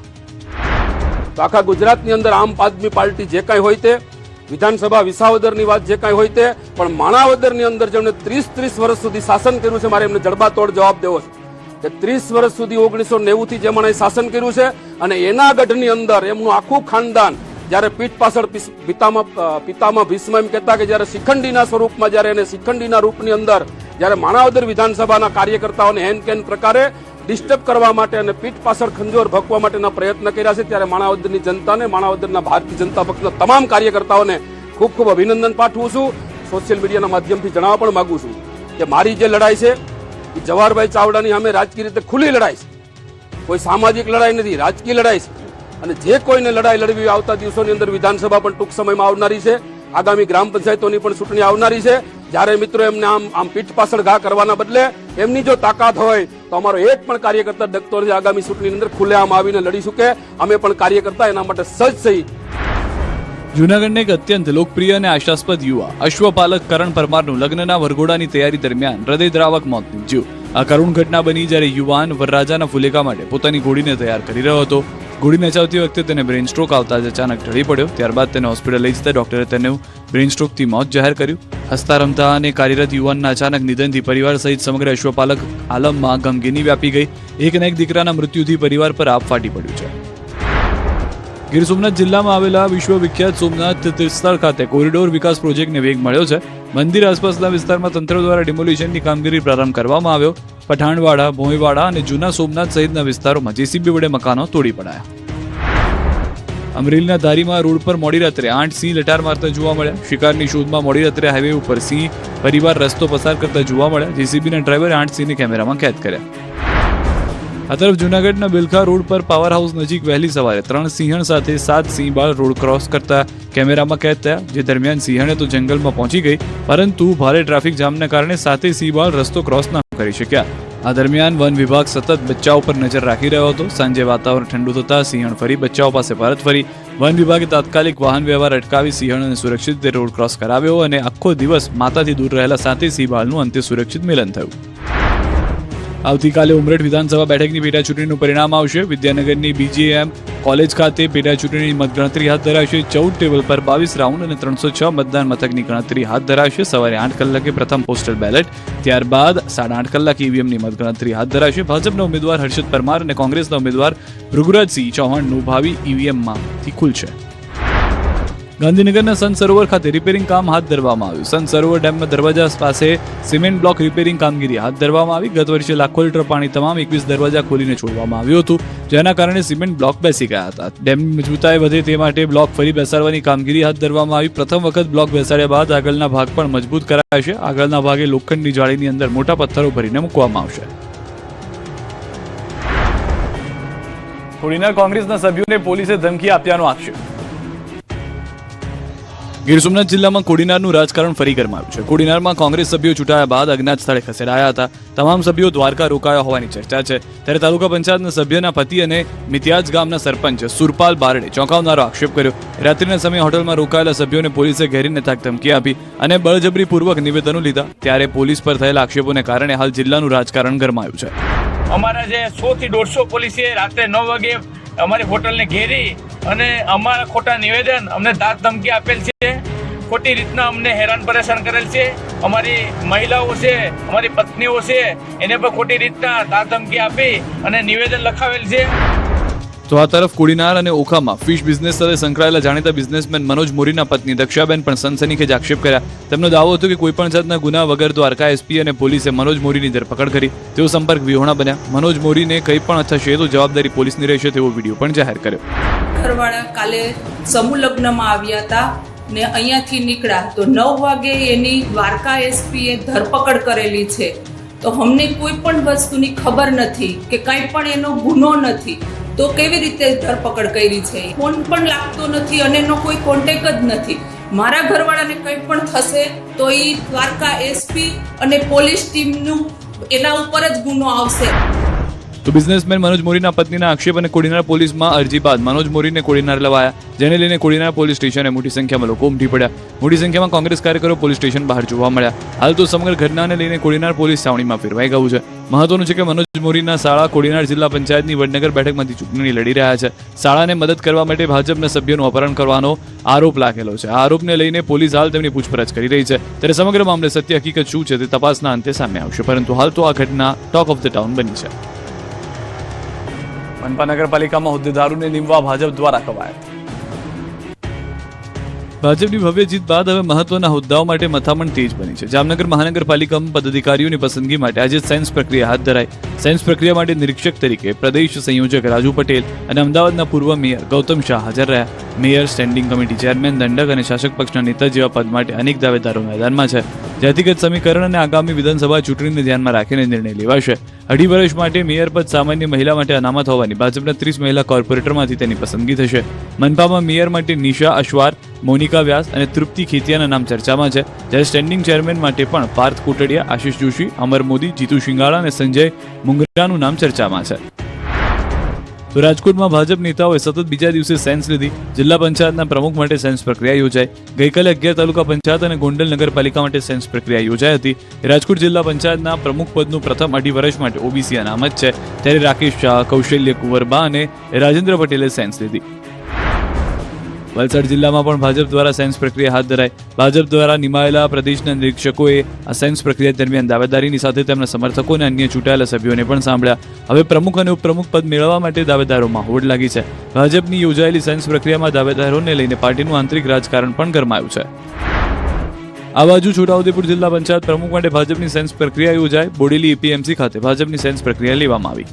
તો આખા ગુજરાતની અંદર આમ આદમી પાર્ટી જે કાંઈ હોય તે, વિધાનસભા વિસાવદરની વાત જે કાંઈ હોય તે, પણ માણાવદરની અંદર જેમણે 30 વર્ષ સુધી શાસન કર્યું છે, મારે એમને જડબાતોડ જવાબ દેવો છે કે 30 વર્ષ સુધી 1990 થી જે મને શાસન કર્યું છે અને એના ગઢની અંદર એમનું આખું ખાનદાન જ્યારે પીઠ પાછળ પિતામાં ભીષ્મ એમ કહેતા કે જ્યારે શિખંડીના સ્વરૂપમાં જ્યારે એને શિખંડીના રૂપની અંદર જ્યારે માણાવદર વિધાનસભાના કાર્યકર્તાઓને હેન કેન પ્રકારે ડિસ્ટર્બ કરવા માટે અને પીઠ પાછળ ખંજોર ભકવા માટેના પ્રયત્ન કર્યા છે, ત્યારે માણાવદરની જનતાને, માણાવદરના ભારતીય જનતા પક્ષના તમામ કાર્યકર્તાઓને ખૂબ ખૂબ અભિનંદન પાઠવું છું. સોશિયલ મીડિયાના માધ્યમથી જણાવવા પણ માંગુ છું કે મારી જે લડાઈ છે એ જવાહરભાઈ ચાવડાની સામે રાજકીય રીતે ખુલ્લી લડાઈ છે, કોઈ સામાજિક લડાઈ નથી, રાજકીય લડાઈ છે. અને જે કોઈને લડાઈ લડવી આવતા દિવસોની અંદર વિધાનસભા પણ ટૂંક સમયમાં આવનારી છે, આગામી ગ્રામ પંચાયતોની પણ ચૂંટણી આવનારી છે. જ્યારે મિત્રો એમને આમ પીઠ પાછળ ઘા કરવાના બદલે એમની જો તાકાત હોય તો અમારો એક પણ કાર્યકર્તા ડગતો નથી આગામી ચૂંટણીની અંદર ખુલ્લેઆમ આવીને લડી શકે. અમે પણ કાર્યકર્તા એના માટે સજ્જ થઈ. જૂનાગઢના એક અત્યંત લોકપ્રિય અને આશાસ્પદ યુવા અશ્વપાલક કરણ પરમારનું લગ્નના વરઘોડાની તૈયારી દરમિયાન હૃદયદ્રાવક મોત નીપજ્યું. આ કરુણ ઘટના બની જ્યારે યુવાન વરરાજાના ફુલેકા માટે પોતાની ઘોડીને તૈયાર કરી રહ્યો હતો. ઘોડી નચાવતી વખતે તેને બ્રેઇન સ્ટ્રોક આવતા જ અચાનક ઢળી પડ્યો. ત્યારબાદ તેને હોસ્પિટલ લઈ જતા ડોક્ટરે તેને બ્રેઇન સ્ટ્રોકથી મોત જાહેર કર્યું. હસતા રમતા અને કાર્યરત યુવાનના અચાનક નિધનથી પરિવાર સહિત સમગ્ર અશ્વપાલક આલમમાં ગમગીની વ્યાપી ગઈ. એકના એક દીકરાના મૃત્યુથી પરિવાર પર આપ ફાટી પડ્યું છે. ગીર સોમનાથ જિલ્લામાં આવેલા વિશ્વવિખ્યાત સોમનાથ તીર્થસ્થળ ખાતે કોરિડોર વિકાસ પ્રોજેક્ટને વેગ મળ્યો છે. મંદિર આસપાસના વિસ્તારમાં તંત્ર દ્વારા ડિમોલિશનની કામગીરી પ્રારંભ કરવામાં આવ્યો. પઠાણવાડા, ભોંયવાડા અને જૂના સોમનાથ સહિતના વિસ્તારોમાં જેસીબી વડે મકાનો તોડી પડાયા. અમરેલીના ધારીમાં રોડ પર મોડી રાત્રે 8 સિંહ લટાર મારતા જોવા મળ્યા. શિકારની શોધમાં મોડી રાત્રે હાઈવે ઉપર સિંહ પરિવાર રસ્તો પસાર કરતા જોવા મળ્યા. જેસીબીના ડ્રાઈવરે 8 સિંહને કેમેરામાં કેદ કર્યા. આ તરફ જૂનાગઢના બિલખા રોડ પર પાવર હાઉસ નજીક વહેલી સવારે 3 સિંહણ સાથે 7 સિંહ બાળ રોડ ક્રોસ કરતા કેમેરામાં કેદ થયા. જે દરમિયાન સિંહણે તો જંગલમાં પહોંચી ગઈ, પરંતુ ભારે ટ્રાફિક જામને કારણે 7 સિંહ બાળ રસ્તો ક્રોસ ન કરી શક્યા. આ દરમિયાન વન વિભાગ સતત બચ્ચાઓ પર નજર રાખી રહ્યો હતો. સાંજે વાતાવરણ ઠંડુ થતા સિંહણ ફરી બચ્ચાઓ પાસે પરત ફરી. વન વિભાગે તાત્કાલિક વાહન વ્યવહાર અટકાવી સિંહણને સુરક્ષિત રીતે રોડ ક્રોસ કરાવ્યો અને આખો દિવસ માતાથી દૂર રહેલા 7 સિંહ બાળનું અંતે સુરક્ષિત મિલન થયું. આવતીકાલે ઉમરેઠ વિધાનસભા બેઠકની પેટા ચૂંટણીનું પરિણામ આવશે. વિદ્યાનગરની BJM કોલેજ ખાતે પેટા ચૂંટણીની મતગણતરી હાથ ધરાશે. 14 ટેબલ પર 22 રાઉન્ડ અને 306 મતદાન મથકની ગણતરી હાથ ધરાશે. સવારે 8 કલાકે પ્રથમ પોસ્ટલ બેલેટ, ત્યારબાદ 8:30 કલાકે EVMની મતગણતરી હાથ ધરાશે. ભાજપના ઉમેદવાર હર્ષદ પરમાર અને કોંગ્રેસના ઉમેદવાર ભૃગુરાજસિંહ ચૌહાણનું ભાવિ EVMમાંથી ખુલશે. ગાંધીનગરના સંત સરોવર ખાતે રિપેરિંગ કામ હાથ ધરવામાં આવ્યું. સંત સરોવર ડેમના દરવાજા પાસે સિમેન્ટ બ્લોક રિપેરિંગ કામગીરી હાથ ધરવામાં આવી. ગત વર્ષે લાખો લીટર પાણી તમામ 21 દરવાજા ખોલીને છોડવામાં આવ્યું હતું, જેના કારણે સિમેન્ટ બ્લોક બેસી ગયા હતા. ડેમની મજબૂતાઈ વધે તે માટે બ્લોક ફરી બેસાડવાની કામગીરી હાથ ધરવામાં આવી. પ્રથમ વખત બ્લોક બેસાડ્યા બાદ આગળના ભાગ પણ મજબૂત કરાશે. આગળના ભાગે લોખંડની જાળીની અંદર મોટા પથ્થરો ભરીને મૂકવામાં આવશે. કોડીનાર કોંગ્રેસના સભ્યોને પોલીસે ધમકી આપ્યાનો આક્ષેપ. ગીર સોમનાથ જિલ્લામાં કોડીનારનું રાજકારણ ફરી ગરમાયું છે. કોડીનારમાં કોંગ્રેસ સભ્યો ચૂંટાયા બાદ અજ્ઞાત સ્થળે ખસેડાયા હતા. તમામ સભ્યો દ્વારકા રોકાયા હોવાની ચર્ચા છે. ત્યારે તાલુકા પંચાયતના સભ્યના પતિ અને મિત્યાજ ગામના સરપંચ સુરપાલ બારડે ચોંકાવનારો આક્ષેપ કર્યો. રાત્રિના સમયે હોટલમાં રોકાયેલા સભ્યોને પોલીસે ઘેરીને તાક ધમકી આપી અને બળજબરીપૂર્વક નિવેદનો લીધા. ત્યારે પોલીસ પર થયેલા આક્ષેપોને કારણે હાલ જિલ્લાનું રાજકારણ ગરમાયું છે. અમારા જે 100 થી 150 પોલીસે રાત્રે 9 વાગે અમારી હોટલને ઘેરી અને અમારા ખોટા નિવેદન અમને દાંત ધમકી આપેલ છે. ખોટી રીતના અમને હેરાન પરેશાન કરેલ છે. અમારી મહિલાઓ છે, અમારી પત્નીઓ છે, એને પણ ખોટી રીતના દાંત ધમકી આપી અને નિવેદન લખાવેલ છે. તો આ તરફ કોડીનાર અને ઓખામાં ફિશ બિઝનેસ સાથે સંકળાયેલા જાણીતા બિઝનેસમેન મનોજ મોરીના પત્ની દક્ષાબેન પણ સનસનીખેજ આક્ષેપ કર્યા. તેમનો દાવો હતો કે કોઈપણ જાતના ગુના વગર દ્વારકા SP અને પોલીસે મનોજ મોરીની ધરપકડ કરી. તેઓ સંપર્ક વિહોણા બન્યા. મનોજ મોરીને કંઈ પણ થશે તો જવાબદારી પોલીસની રહેશે તેવો વિડીયો પણ જાહેર કર્યો. ઘરવાળા કાલે સમૂહ લગ્નમાં આવ્યા હતા ને અહીંયાથી નીકળ્યા તો 9 વાગે એની દ્વારકા એસપીએ ધરપકડ કરેલી છે. તો અમને કોઈ પણ વસ્તુની ખબર નથી કે કંઈ પણ એનો ગુનો નથી, તો કેવી રીતે ધરપકડ કરી છે? ફોન પણ લાગતો નથી અને એનો કોઈ કોન્ટેક્ટ જ નથી. મારા ઘરવાળાને કંઈ પણ થશે તો એ દ્વારકા એસપી અને પોલીસ ટીમનું એના ઉપર જ ગુનો આવશે. તો બિઝનેસમેન મનોજ મોરીના પત્નીના આક્ષેપ અને કોડીનાર પોલીસમાં અરજી બાદ મનોજ મોરીને કોડીનાર લવાયા, જેને લઈને કોડીનાર પોલીસ સ્ટેશને મોટી સંખ્યામાં લોકો ઉમટી પડ્યા. મોટી સંખ્યામાં કોંગ્રેસ કાર્યકરો પોલીસ સ્ટેશન બહાર જોવા મળ્યા. હાલ તો સમગ્ર ઘટનાને લઈને કોડીનાર પોલીસ છાવણીમાં ફેરવાઈ ગયું છે. મહત્વનું છે કે મનોજ મોરીના શાળા કોડીનાર જિલ્લા પંચાયતની વડનગર બેઠકમાંથી ચૂંટણી લડી રહ્યા છે. શાળાને મદદ કરવા માટે ભાજપના સભ્યોનું અપહરણ કરવાનો આરોપ લાગેલો છે. આ આરોપને લઈને પોલીસ હાલ તેમની પૂછપરછ કરી રહી છે. ત્યારે સમગ્ર મામલે સત્ય હકીકત શું છે તે તપાસના અંતે સામે આવશે, પરંતુ હાલ તો આ ઘટના ટોક ઓફ ધ ટાઉન બની છે. મનપા નગરપાલિકામાં હોદ્દેદારોને નીમવા ભાજપ દ્વારા કવાયત. ભાજપની ભવ્ય જીત બાદ હવે મહત્વના હોદ્દાઓ માટે મથામણ તેજ બની છે. જામનગર મહાનગરપાલિકામાં પદાધિકારીઓની પસંદગી માટે આજે સાયન્સ પ્રક્રિયા હાથ ધરાઈ. સાયન્સ પ્રક્રિયા માટે નિરીક્ષક તરીકે પ્રદેશ સંયોજક રાજુ પટેલ અને અમદાવાદના પૂર્વ મેયર ગૌતમ શાહ હાજર રહ્યા. મેયર, સ્ટેન્ડિંગ કમિટી ચેરમેન, દંડક અને શાસક પક્ષના નેતા જેવા પદ માટે અનેક દાવેદારો મેદાનમાં છે. જાતિગત સમીકરણ અને આગામી વિધાનસભા ચૂંટણીને ધ્યાનમાં રાખીને નિર્ણય લેવાશે. 2.5 વર્ષ માટે મેયર પદ સામાન્ય મહિલા માટે અનામત હોવાની ભાજપના 30 મહિલા કોર્પોરેટરમાંથી તેની પસંદગી થશે. મનપામાં મેયર માટે નિશા અશ્વાર, મોનિકા વ્યાસ અને તૃપ્તિ ખેતિયાના નામ ચર્ચામાં છે. જ્યારે સ્ટેન્ડિંગ ચેરમેન માટે પણ પાર્થ કોટડિયા, આશિષ જોશી, અમર મોદી, જીતુ શિંગાળા અને સંજય મુંગરાનું નામ ચર્ચામાં છે. તો રાજકોટમાં ભાજપ નેતાઓએ સતત બીજા દિવસે સેન્સ લીધી. જિલ્લા પંચાયતના પ્રમુખ માટે સેન્સ પ્રક્રિયા યોજાઈ. ગઈકાલે 11 તાલુકા પંચાયત અને ગોંડલ નગરપાલિકા માટે સેન્સ પ્રક્રિયા યોજાઈ હતી. રાજકોટ જિલ્લા પંચાયતના પ્રમુખ પદનું પ્રથમ 2.5 વર્ષ માટે ઓબીસી અનામત છે. ત્યારે રાકેશ શાહ, કૌશલ્ય કુંવરબા અને રાજેન્દ્ર પટેલે સેન્સ લીધી. વલસાડ જિલ્લામાં પણ ભાજપ દ્વારા સેન્સ પ્રક્રિયા હાથ ધરાઈ. ભાજપ દ્વારા નિમાયેલા પ્રદેશના નિરીક્ષકોએ આ સેન્સ પ્રક્રિયા દરમિયાન દાવેદારીની સાથે તેમના સમર્થકો અને અન્ય ચૂંટાયેલા સભ્યોને પણ સાંભળ્યા. હવે પ્રમુખ અને ઉપપ્રમુખ પદ મેળવવા માટે દાવેદારોમાં હોડ લાગી છે. ભાજપની યોજાયેલી સેન્સ પ્રક્રિયામાં દાવેદારોને લઈને પાર્ટીનું આંતરિક રાજકારણ પણ ગરમાયું છે. આ બાજુ છોટાઉદેપુર જિલ્લા પંચાયત પ્રમુખ માટે ભાજપની સેન્સ પ્રક્રિયા યોજાઈ. બોડેલી એપીએમસી ખાતે ભાજપની સેન્સ પ્રક્રિયા લેવામાં આવી.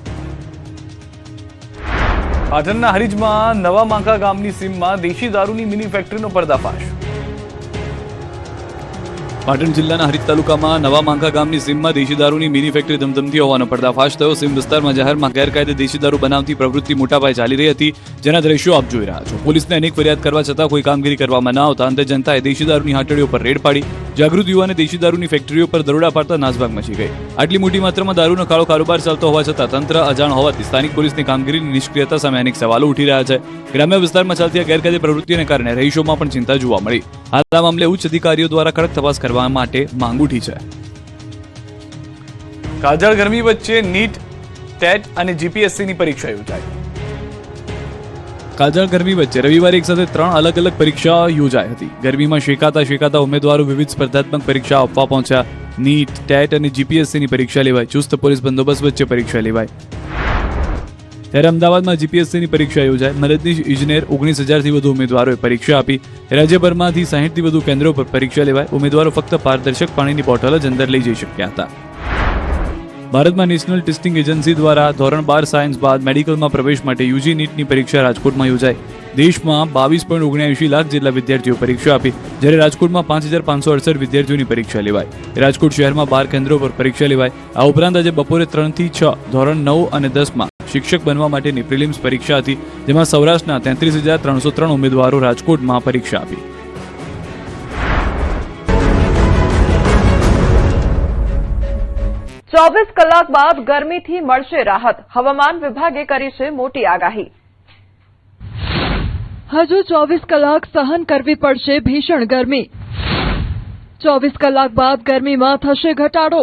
પાટણના હરીજમાં નવા માંકા ગામની સીમમાં દેશી દારૂની મિની ફેક્ટરીનો પર્દાફાશ. પાટણ જિલ્લાના હરીજ તાલુકામાં નવા માંકા ગામની સીમમાં દેશી દારૂની મિની ફેક્ટરી ધમધમતી હોવાનો પર્દાફાશ થયો. સીમ વિસ્તારમાં જાહેરમાં ગેરકાયદે દેશી દારૂ બનાવતી પ્રવૃત્તિ મોટા પાયે ચાલી રહી હતી, જેના દ્રશ્યો આપ જોઈ રહ્યા છો. પોલીસને અનેક ફરિયાદ કરવા છતાં કોઈ કામગીરી કરવામાં ન આવતા અંતે જનતાએ દેશી દારૂની હાટડીઓ પર રેડ પાડી. જાગૃત યુવાને દેશી દારૂની ફેક્ટરીઓ પર દરોડા પાડતા નાસભાગ મચી ગઈ. આટલી મોટી માત્રામાં દારૂનો કાળો કારોબાર ચાલતો હોવા છતાં તંત્ર અજાણ હોવાથી સ્થાનિક પોલીસની કામગીરીની નિષ્ક્રિયતા સામે અનેક સવાલો ઉઠી રહ્યા છે. ગ્રામ્ય વિસ્તારમાં ચાલતી આ ગેરકાયદે પ્રવૃત્તિઓને કારણે રહીશોમાં પણ ચિંતા જોવા મળી. હાલ આ મામલે ઉચ્ચ અધિકારીઓ દ્વારા કડક તપાસ કરવા માટે માંગ ઉઠી છે. કાજળ ગરમી વચ્ચે નીટ, ટેટ અને જીપીએસસીની પરીક્ષા યોજાઈ. કાજળ ગરમી વચ્ચે રવિવારે એક સાથે 3 અલગ અલગ પરીક્ષા યોજાઈ હતી. ગરમીમાં શેકાતા ઉમેદવારો વિવિધ સ્પર્ધાત્મક પરીક્ષા આપવા પહોંચ્યા. નીટ, ટેટ અને જીપીએસસીની પરીક્ષા લેવાઈ. ચુસ્ત પોલીસ બંદોબસ્ત વચ્ચે પરીક્ષા લેવાઈ. ત્યારે અમદાવાદમાં જીપીએસસીની પરીક્ષા યોજાઈ. મદદનીશ ઇજનેર 19,000થી વધુ ઉમેદવારોએ પરીક્ષા આપી. રાજ્યભરમાંથી 60થી વધુ કેન્દ્રો પર પરીક્ષા લેવાઈ. ઉમેદવારો ફક્ત પારદર્શક પાણીની બોટલ જ અંદર લઈ જઈ શક્યા હતા. ભારતમાં નેશનલ ટેસ્ટિંગ એજન્સી દ્વારા ધોરણ 12 સાયન્સ બાદ મેડિકલમાં પ્રવેશ માટે યુજી નીટની પરીક્ષા રાજકોટમાં યોજાઈ. દેશમાં 22.79 લાખ જેટલા વિદ્યાર્થીઓ પરીક્ષા આપી, જ્યારે રાજકોટમાં 5,568 વિદ્યાર્થીઓની પરીક્ષા લેવાઈ. રાજકોટ શહેરમાં 12 કેન્દ્રો પર પરીક્ષા લેવાઈ. આ ઉપરાંત આજે બપોરે 3 થી 6 ધોરણ 9 અને 10માં શિક્ષક બનવા માટેની પ્રિલિમ્સ પરીક્ષા હતી, જેમાં સૌરાષ્ટ્રના 33,303 ઉમેદવારો રાજકોટમાં પરીક્ષા આપી. ચોવીસ કલાક બાદ ગરમીથી મળશે રાહત. હવામાન વિભાગે કરી છે મોટી આગાહી. હજુ 24 કલાક સહન કરવી પડશે ભીષણ ગરમી. 24 કલાક બાદ ગરમીમાં થશે ઘટાડો.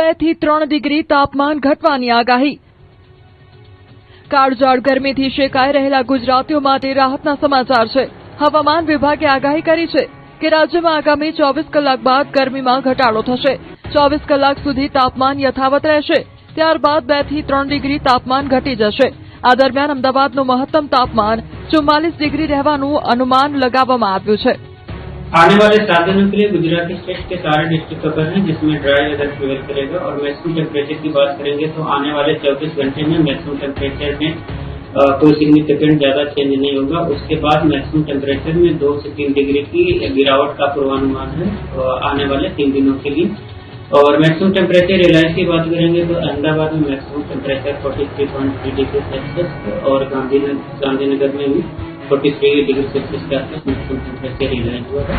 2 થી 3 ડિગ્રી તાપમાન ઘટવાની આગાહી. કાળઝાળ ગરમીથી શેકાઈ રહેલા ગુજરાતીઓ માટે રાહતના સમાચાર છે. હવામાન વિભાગે આગાહી કરી છે કે રાજ્યમાં આગામી 24 કલાક બાદ ગરમીમાં ઘટાડો થશે. 24 કલાક સુધી તાપમાન યથાવત રહેશે. ત્યારબાદ 2 થી 3 ડિગ્રી તાપમાન ઘટી જશે. આ દરમિયાન અમદાવાદનું મહત્તમ તાપમાન 44 ડિગ્રી રહેવાનું અનુમાન લગાવવામાં આવ્યું છે. आने वाले 7 दिनों के लिए गुजरात स्टेट के सारे डिस्ट्रिक्ट कवर हैं, जिसमें ड्राई वेदर प्रिवेल करेगा. और मैक्सिमम टेम्परेचर की बात करेंगे तो आने वाले 24 घंटे में मैक्सिमम टेम्परेचर में कोई सिग्निफिकेंट ज़्यादा चेंज नहीं होगा। उसके बाद मैक्सिमम टेम्परेचर में 2 से 3 डिग्री की गिरावट का पूर्वानुमान है आने वाले 3 दिनों के लिए। और मैक्सिमम टेम्परेचर रिलायंस की बात करेंगे तो अहमदाबाद में मैक्सिमम टेम्परेचर 43.3 डिग्री सेल्सियस और गांधीनगर में भी 43 डिग्री सेल्सियस के आसपास मैक्सिमम टेम्परेचर रिलायंस हुआ है।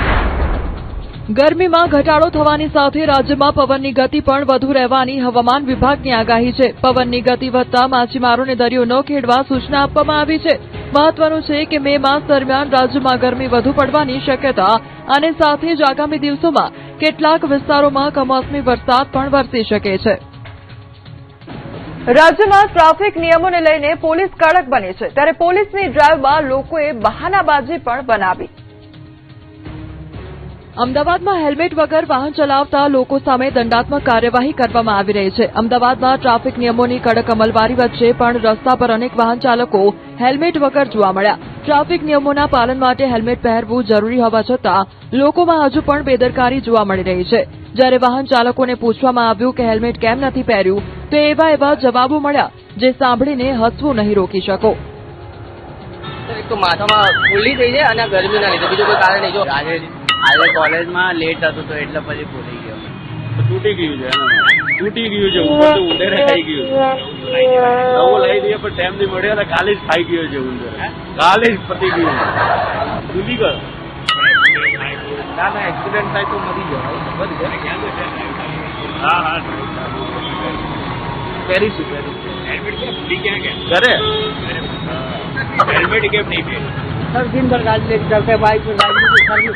ગરમીમાં ઘટાડો થવાની સાથે રાજ્યમાં પવનની ગતિ પણ વધુ રહેવાની હવામાન વિભાગની આગાહી છે। પવનની ગતિ વધતા માછીમારોને દરિયો ન ખેડવા સૂચના આપવામાં આવી છે। મહત્વનું છે કે મે માસ દરમિયાન રાજ્યમાં ગરમી વધુ પડવાની શક્યતા અને સાથે જ આગામી દિવસોમાં કેટલાક વિસ્તારોમાં કમોસમી વરસાદ પણ વરસી શકે છે। રાજ્યમાં ટ્રાફિક નિયમોને લઈને પોલીસ કડક બની છે, ત્યારે પોલીસની ડ્રાઈવમાં લોકોએ બહાનાબાજી પણ બનાવી। અમદાવાદમાં હેલ્મેટ વગર વાહન ચલાવતા લોકો સામે દંડાત્મક કાર્યવાહી કરવામાં આવી રહી છે। અમદાવાદમાં ટ્રાફિક નિયમોની કડક અમલવારી વચ્ચે પણ રસ્તા પર અનેક વાહન ચાલકો હેલ્મેટ વગર જોવા મળ્યા। ટ્રાફિક નિયમોના પાલન માટે હેલ્મેટ પહેરવું જરૂરી હોવા છતાં લોકોમાં હજુ પણ બેદરકારી જોવા મળી રહી છે। જ્યારે વાહન ચાલકોને પૂછવામાં આવ્યું કે હેલ્મેટ કેમ નથી પહેર્યું તો એવા જવાબો મળ્યા જે સાંભળીને હસવું નહીં રોકી શકો। એક તો માથામાં ફૂલી થઈ જાય અને ગરમીના લીધે બીજું કોઈ કારણ નહીં। જો આજે કોલેજમાં લેટ હતો તો એટલે પછી ભૂલી ગયો। તૂટી ગયું છે ઉપર તો ઉંદરે ખાઈ ગયું નવું લઈ દઈએ પણ ટાઈમ નહીં મળ્યો ને કાલે જ ખાઈ ગયો છે ઉંદર, કાલે જ પતી ગયું ભૂલી ગયો। ના એક્સિડન્ટ થાય તો મરી જાય। હા પહેરીશું હેલ્મેટ કેમ ભૂલી ગયા ઘરે હેલ્મેટ કેમ नहीं पहने सर दिन भर गाड़ी लेके चलते हैं, बाइक में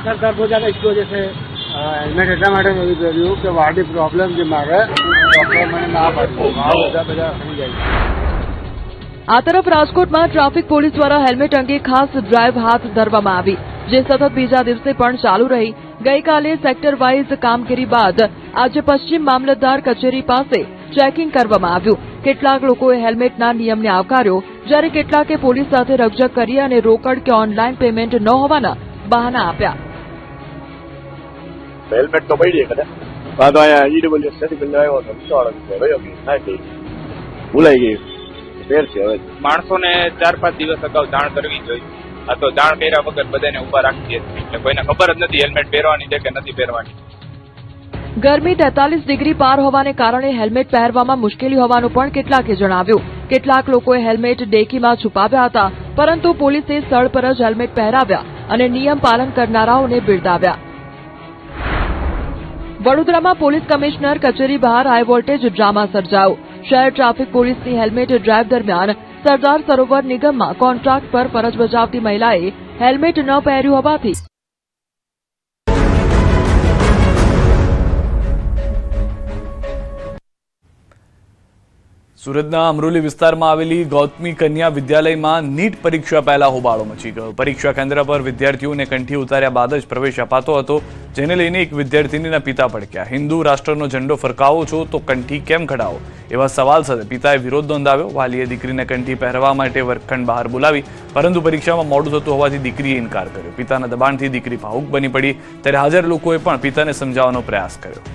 सर दर्द हो जाता है। इसकी वजह से हेलमेट એટલા માટે નથી પહેર્યું કે વાડી પ્રોબ્લેમ જે મારે ડોક્ટર મને ના પાડ્યું બધા થઈ જાય। આ તરફ રાજકોટમાં ટ્રાફિક પોલીસ દ્વારા હેલ્મેટ અંગે ખાસ ડ્રાઈવ હાથ ધરવામાં આવી, જે સતત બીજા દિવસે પણ ચાલુ રહી। ગઈકાલે સેક્ટર વાઇઝ કામગીરી બાદ આજે પશ્ચિમ મામલતદાર કચેરી પાસે ચેકિંગ કરવામાં આવ્યું। કેટલાક લોકોએ હેલ્મેટના નિયમને આવકાર્યો, જ્યારે કેટલાકે પોલીસ સાથે રકઝક કરી અને રોકડ કે ઓનલાઈન પેમેન્ટ ન હોવાના બહાના આપ્યા। હેલ્મેટ તો પડી ગયા બાદ અહીંયા ઈડબ્લ્યુએસ સર્ટિફિકેટ આવ્યો તો વિચારો રહ્યો કે સાહેબ ભૂલાઈ ગઈ ફેર છે। હવે માણસોને 4-5 દિવસ અગાઉ જાણ કરવી જોઈએ। આ તો જાણ કર્યા વગર બધાને ઉભા રાખી દે એટલે કોઈને ખબર જ નથી હેલ્મેટ પહેરવાની છે કે નથી પહેરવાની। ગરમી 43 ડિગ્રી પાર હોવાને કારણે હેલ્મેટ પહેરવામાં મુશ્કેલી હોવાનું પણ કેટલાકે જણાવ્યું। કેટલાક લોકોએ હેલ્મેટ ડેકીમાં છુપાવ્યા હતા, પરંતુ પોલીસે સ્થળ પર જ હેલ્મેટ પહેરાવ્યા અને નિયમ પાલન કરનારાઓને બિરદાવ્યા। વડોદરામાં પોલીસ કમિશનર કચેરી બહાર હાઈ વોલ્ટેજ ડ્રામા સર્જાયો। શહેર ટ્રાફિક પોલીસની હેલ્મેટ ડ્રાઈવ દરમિયાન સરદાર સરોવર નિગમમાં કોન્ટ્રાક્ટ પર ફરજ બજાવતી મહિલાએ હેલ્મેટ ન પહેર્યું હોવાથી સુરતના અમરોલી વિસ્તારમાં આવેલી ગૌતમી કન્યા વિદ્યાલયમાં નીટ પરીક્ષા પહેલા હોબાળો મચી ગયો। પરીક્ષા કેન્દ્ર પર વિદ્યાર્થીઓને કંઠી ઉતાર્યા બાદ જ પ્રવેશ અપાતો હતો, જેને લઈને એક વિદ્યાર્થીનીના પિતા ભડક્યા। હિન્દુ રાષ્ટ્રનો ઝંડો ફરકાવો છો તો કંઠી કેમ કઢાવો એવા સવાલ સાથે પિતાએ વિરોધ નોંધાવ્યો। વાલીએ દીકરીને કંઠી પહેરવા માટે વર્ગખંડ બહાર બોલાવી, પરંતુ પરીક્ષામાં મોડું થતું હોવાથી દીકરીએ ઇનકાર કર્યો। પિતાના દબાણથી દીકરી ભાવુક બની પડી, ત્યારે હાજર લોકોએ પણ પિતાને સમજાવવાનો પ્રયાસ કર્યો।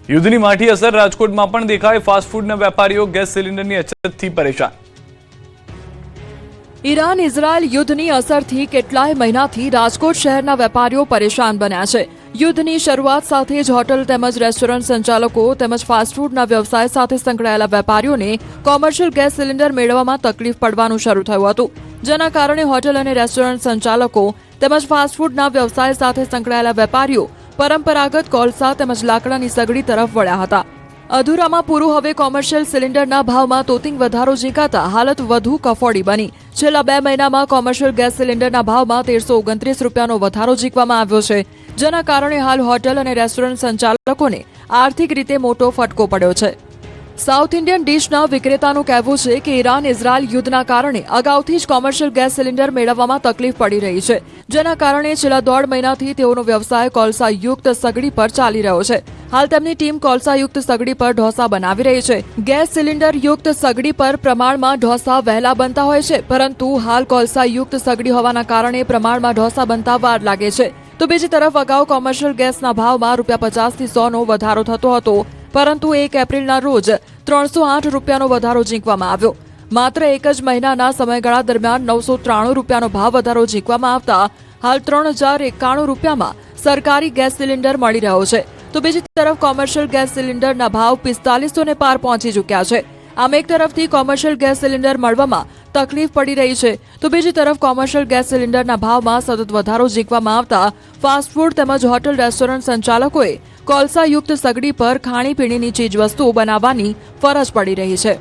યુદ્ધની માઠી અસર રાજકોટમાં પણ દેખાય। ફાસ્ટ ફૂડના વેપારીઓ ગેસ સિલિન્ડરની અછતથી પરેશાન। ઈરાન ઇઝરાયલ યુદ્ધની અસરથી કેટલાય મહિનાથી રાજકોટ શહેરના વેપારીઓ પરેશાન બન્યા છે। યુદ્ધની શરૂઆત સાથે જ હોટલ તેમજ રેસ્ટોરન્ટ સંચાલકો તેમજ ફાસ્ટફૂડના વ્યવસાય સાથે સંકળાયેલા વેપારીઓને કોમર્શિયલ ગેસ સિલિન્ડર મેળવવામાં તકલીફ પડવાનું શરૂ થયું હતું, જેના કારણે હોટલ અને રેસ્ટોરન્ટ સંચાલકો તેમજ ફાસ્ટફૂડના વ્યવસાય સાથે સંકળાયેલા વેપારીઓ પરંપરાગત કોલસા તેમજ લાકડાની સગડી તરફ વળ્યા હતા। અધૂરામાં પૂરું હવે કોમર્શિયલ સિલિન્ડરના ભાવમાં તોતિંગ વધારો ઝીંકાતા હાલત વધુ કફોડી બની। છેલ્લા 2 મહિનામાં કોમર્શિયલ ગેસ સિલિન્ડરના ભાવમાં 1329 રૂપિયાનો વધારો ઝીંકવામાં આવ્યો છે, જેના કારણે હાલ હોટલ અને રેસ્ટોરન્ટ સંચાલકોને આર્થિક રીતે મોટો ફટકો પડ્યો છે। સાઉથ ઇન્ડિયન ડીશના વિક્રેતાનું કહેવું છે કે ઈરાન ઇઝરાયલ યુદ્ધના કારણે અગાઉથી જ કોમર્શિયલ ગેસ સિલિન્ડર મેળવવામાં તકલીફ પડી રહી છે, જેના કારણે છેલ્લા 1.5 મહિનાથી તેઓનો વ્યવસાય કોલસાયુક્ત સગડી પર ચાલી રહ્યો છે। હાલ તેમની ટીમ કોલસાયુક્ત સગડી પર ઢોસા બનાવી રહી છે। ગેસ સિલિન્ડર યુક્ત સગડી પર પ્રમાણમાં ઢોસા વહેલા બનતા હોય છે, પરંતુ હાલ કોલસાયુક્ત સગડી હોવાના કારણે પ્રમાણમાં ઢોસા બનતા વાર લાગે છે। તો બીજી તરફ અગાઉ કોમર્શિયલ ગેસના ભાવમાં ₹50 થી 100નો વધારો થતો હતો, પરંતુ 1 એપ્રિલના રોજ 308 રૂપિયાનો વધારો ઝીંકવામાં આવ્યો. માત્ર એક જ મહિનાના સમયગાળા દરમિયાન 993 રૂપિયાનો ભાવ વધારો ઝીંકવામાં આવતા હાલ 3091 રૂપિયામાં સરકારી ગેસ સિલિન્ડર મળી રહ્યો છે. તો બીજી તરફ કોમર્શિયલ ગેસ સિલિન્ડરના ભાવ 4500 ને પાર પહોંચી ચૂક્યા છે. આમ એક તરફથી કોમર્શિયલ ગેસ સિલિન્ડર મળવામાં તકલીફ પડી રહી છે, તો બીજી તરફ કોમર્શિયલ ગેસ સિલિન્ડરના ભાવમાં સતત વધારો ઝીંકવામાં આવતા ફાસ્ટ ફૂડ તેમજ હોટલ રેસ્ટોરન્ટ સંચાલકોએ કોલસાયુક્ત સગડી પર ખાણીપીણીની ચીજવસ્તુઓ બનાવવાની ફરજ પડી રહી છે.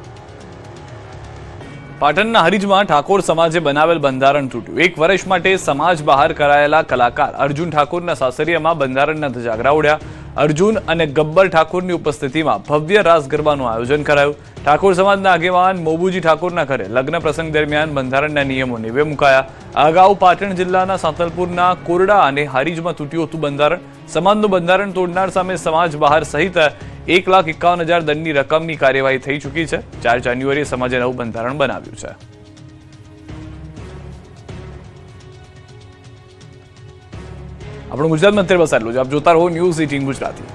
પાટણના હરીજમાં ઠાકોર સમાજે બનાવેલ બંધારણ તૂટ્યું. 1 વર્ષ માટે સમાજ બહાર કરાયેલા કલાકાર અર્જુન ઠાકોરના સાસરિયામાં બંધારણના ધજાગરા ઉડ્યા. અર્જુન અને ગબ્બર ઠાકોરની ઉપસ્થિતિમાં ભવ્ય રાસ ગરબાનું આયોજન કરાયું. ઠાકોર સમાજના આગેવાન મોબુજી ઠાકોરના ઘરે લગ્ન પ્રસંગ દરમિયાન બંધારણના નિયમો નેવે મુકાયા. અગાઉ પાટણ જિલ્લાના સાંતલપુરના કોરડા અને હારીજમાં તૂટ્યું હતું બંધારણ. સમાજનું બંધારણ તોડનાર સામે સમાજ બહાર સહિત 1,51,000 દંડની રકમની કાર્યવાહી થઈ ચૂકી છે. 4 જાન્યુઆરીએ સમાજે નવું બંધારણ બનાવ્યું છે. આપણું ગુજરાતમાં અત્યારે બસ આટલું જ. આપ જોતા રહો ન્યૂઝ 18 ગુજરાતી.